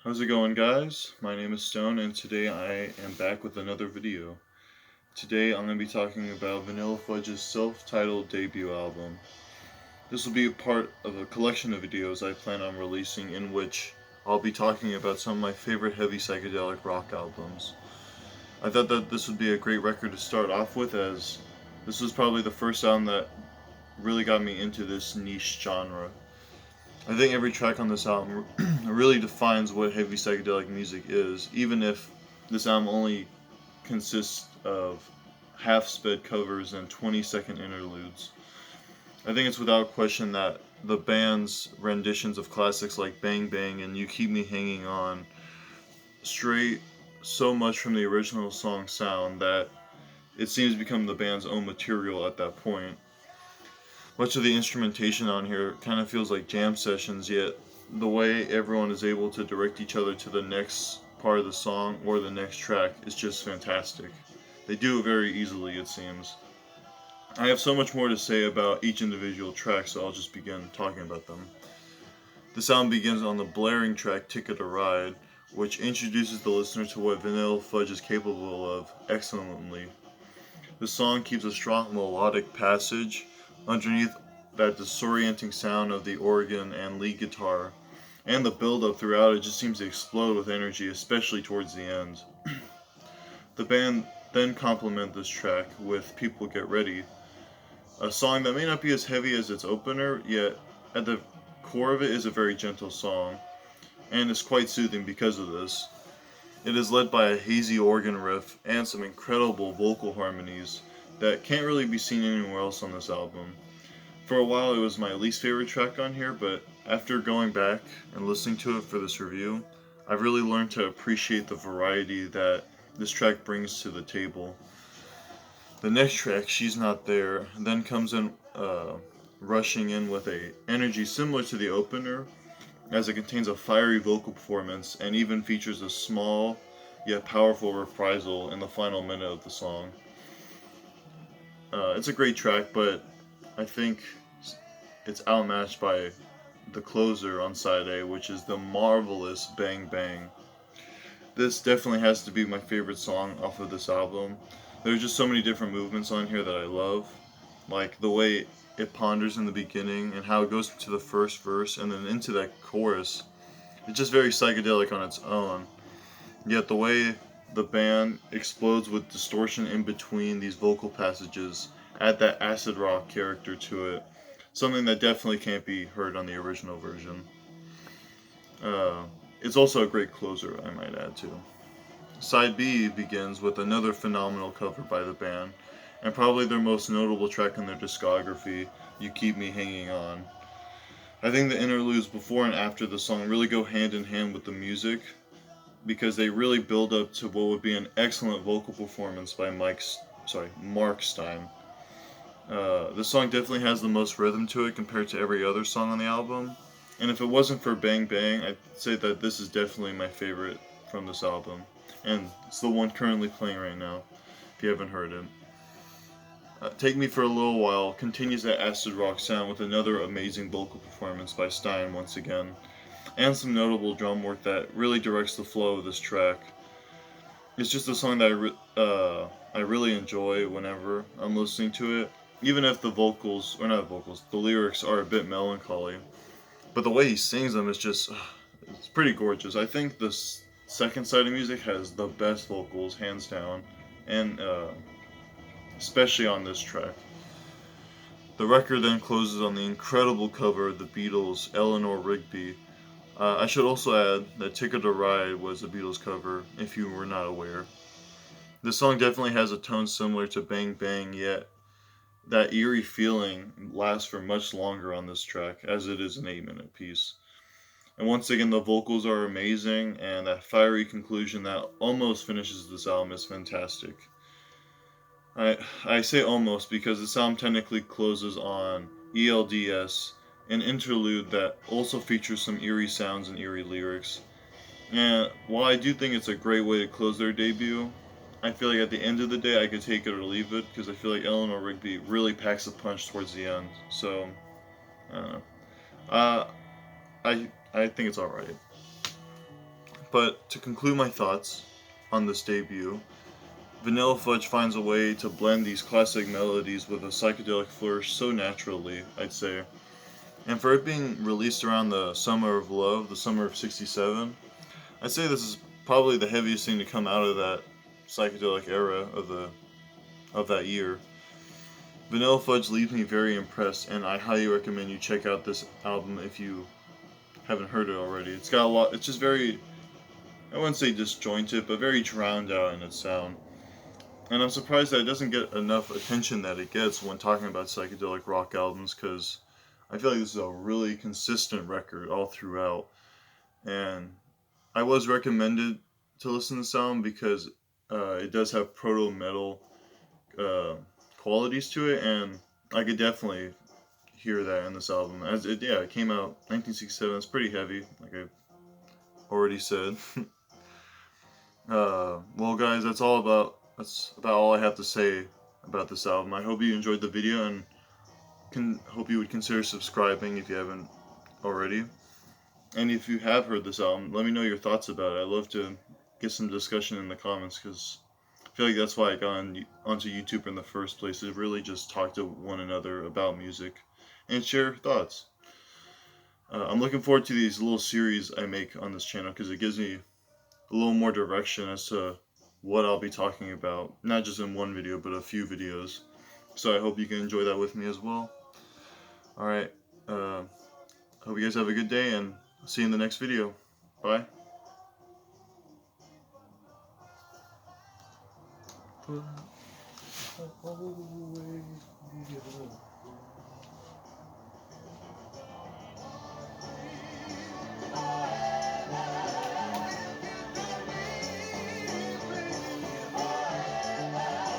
How's it going, guys? My name is Stone, and today I am back with another video. Today I'm going to be talking about Vanilla Fudge's self-titled debut album. This will be a part of a collection of videos I plan on releasing in which I'll be talking about some of my favorite heavy psychedelic rock albums. I thought that this would be a great record to start off with, as this was probably the first album that really got me into this niche genre. I think every track on this album really defines what heavy psychedelic music is, even if this album only consists of half sped covers and 20-second interludes. I think it's without question that the band's renditions of classics like Bang Bang and You Keep Me Hanging On stray so much from the original song sound that it seems to become the band's own material at that point. Much of the instrumentation on here kind of feels like jam sessions, yet the way everyone is able to direct each other to the next part of the song or the next track is just fantastic. They do it very easily, it seems. I have so much more to say about each individual track, so I'll just begin talking about them. The sound begins on the blaring track Ticket to Ride, which introduces the listener to what Vanilla Fudge is capable of excellently. The song keeps a strong melodic passage underneath that disorienting sound of the organ and lead guitar, and the build-up throughout it just seems to explode with energy, especially towards the end. The band then complement this track with People Get Ready, a song that may not be as heavy as its opener, yet at the core of it is a very gentle song, and is quite soothing because of this. It is led by a hazy organ riff and some incredible vocal harmonies that can't really be seen anywhere else on this album. For a while, it was my least favorite track on here, but after going back and listening to it for this review, I've really learned to appreciate the variety that this track brings to the table. The next track, She's Not There, then comes in rushing in with a energy similar to the opener, as it contains a fiery vocal performance and even features a small yet powerful reprisal in the final minute of the song. It's a great track, but I think it's outmatched by the closer on side A, which is the marvelous Bang Bang. This definitely has to be my favorite song off of this album. There are just so many different movements on here that I love, like the way it ponders in the beginning and how it goes into the first verse and then into that chorus. It's just very psychedelic on its own. Yet the way the band explodes with distortion in between these vocal passages add that acid rock character to it, something that definitely can't be heard on the original version. It's also a great closer, I might add too. Side B begins with another phenomenal cover by the band, and probably their most notable track in their discography, You Keep Me Hanging On. I think the interludes before and after the song really go hand in hand with the music, because they really build up to what would be an excellent vocal performance by Mark Stein. This song definitely has the most rhythm to it compared to every other song on the album, and if it wasn't for Bang Bang, I'd say that this is definitely my favorite from this album, and it's the one currently playing right now, if you haven't heard it. Take Me for a Little While continues that acid rock sound with another amazing vocal performance by Stein once again, and some notable drum work that really directs the flow of this track. It's just a song that I really enjoy whenever I'm listening to it, even if the vocals, or not vocals, the lyrics are a bit melancholy. But the way he sings them is just, it's pretty gorgeous. I think the second side of music has the best vocals, hands down, and especially on this track. The record then closes on the incredible cover of the Beatles' Eleanor Rigby. I should also add that Ticket to Ride was a Beatles cover, if you were not aware. This song definitely has a tone similar to Bang Bang, yet that eerie feeling lasts for much longer on this track, as it is an 8-minute piece. And once again, the vocals are amazing, and that fiery conclusion that almost finishes this album is fantastic. I say almost because this album technically closes on ELDS, an interlude that also features some eerie sounds and eerie lyrics. And while I do think it's a great way to close their debut, I feel like at the end of the day I could take it or leave it, because I feel like Eleanor Rigby really packs a punch towards the end. So, I don't know. I think it's alright. But to conclude my thoughts on this debut, Vanilla Fudge finds a way to blend these classic melodies with a psychedelic flourish so naturally, I'd say. And for it being released around the summer of love, the summer of '67, I'd say this is probably the heaviest thing to come out of that psychedelic era of that year. Vanilla Fudge leaves me very impressed, and I highly recommend you check out this album if you haven't heard it already. It's got a lot. It's just very, I wouldn't say disjointed, but very drowned out in its sound. And I'm surprised that it doesn't get enough attention that it gets when talking about psychedelic rock albums, because I feel like this is a really consistent record all throughout. And I was recommended to listen to this album because it does have proto metal uh, qualities to it, and I could definitely hear that in this album. It came out 1967. It's pretty heavy, like I already said. Well, guys, that's about all I have to say about this album. I hope you enjoyed the video, and hope you would consider subscribing if you haven't already. And if you have heard this album, let me know your thoughts about it. I'd love to get some discussion in the comments, because I feel like that's why I got onto YouTube in the first place, to really just talk to one another about music and share thoughts. I'm looking forward to these little series I make on this channel, because it gives me a little more direction as to what I'll be talking about, not just in one video, but a few videos. So I hope you can enjoy that with me as well. Alright, hope you guys have a good day, and I'll see you in the next video. Bye. Always